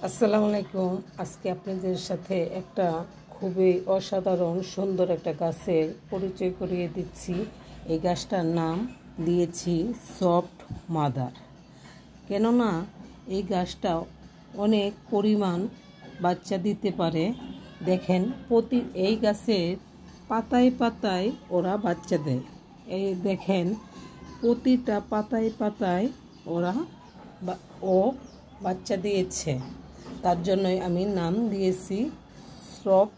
আসসালামু আলাইকুম। আজকে আপনাদের সাথে একটা খুবই অসাধারণ সুন্দর একটা গাছের পরিচয় করিয়ে দিচ্ছি। এই গাছটার নাম দিয়েছি সফট মাদার। কেননা এই গাছটা অনেক পরিমাণ বাচ্চা দিতে পারে। দেখেন এই গাছের পাতায় পাতায় ওরা বাচ্চা দেয়। এই দেখেন প্রতিটা পাতায় পাতায় ও বাচ্চা দিয়েছে। তার জন্যই আমি নাম দিয়েছি সফট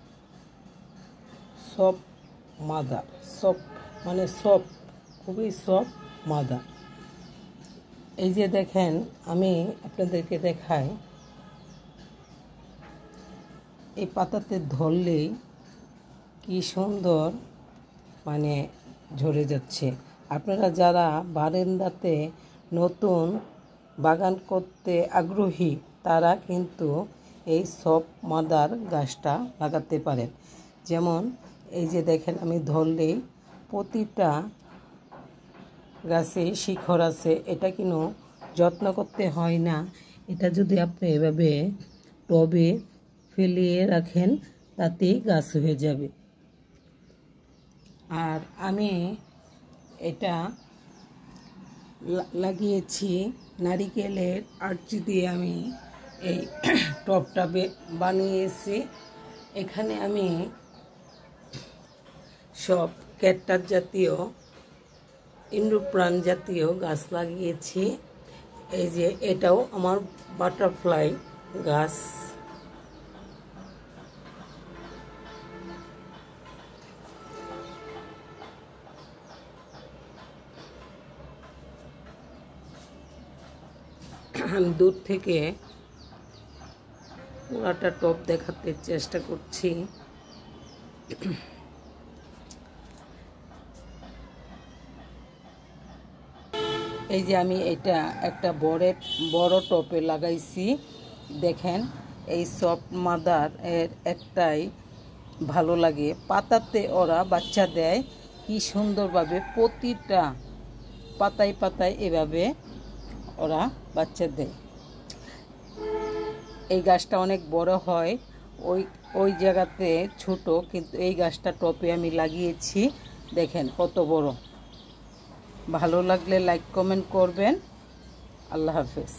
মাদার। সফট মানে সফট, খুবই সফট মাদার। এই যে দেখেন, আমি আপনাদেরকে দেখাই, এই পাতাতে ধরলেই কি সুন্দর মানে ঝরে যাচ্ছে। আপনারা যারা বারান্দাতে নতুন বাগান করতে আগ্রহী তারা কিন্তু এই সফট মাদার গাছটা লাগাতে পারেন। যেমন এই যে দেখেন, আমি ধরলেই প্রতিটা গাছে শিখর আছে। এটা কিন্তু যত্ন করতে হয় না। এটা যদি আপনি এভাবে টবে ফেলিয়ে রাখেন তাতেই গাছ হয়ে যাবে। আর আমি এটা লাগিয়েছি নারিকেলের আর্চি দিয়ে। আমি এই টবটা বানিয়েছি। এখানে আমি সব ক্যাকটাস জাতীয়, ইন্ডোপ্রাণ জাতীয় গাছ লাগিয়েছি। এই যে এটাও আমার বাটারফ্লাই গাছ। আমি দূর থেকে পুরাটা টব দেখাতে চেষ্টা করছি। এই যে আমি এটা একটা বড় টবে লাগাইছি। দেখেন এই সফট মাদার এর একটাই ভালো লাগে, পাতাতে ওরা বাচ্চা দেয় কি সুন্দরভাবে। প্রতিটা পাতায় পাতায় এভাবে ওরা বাচ্চা দেয়। এই গাছটা অনেক বড় হয়, ওই জায়গাতে ছোট, কিন্তু এই গাছটা টবে আমি লাগিয়েছি। দেখেন কত বড়। ভালো লাগলে লাইক কমেন্ট করবেন। আল্লাহ হাফেজ।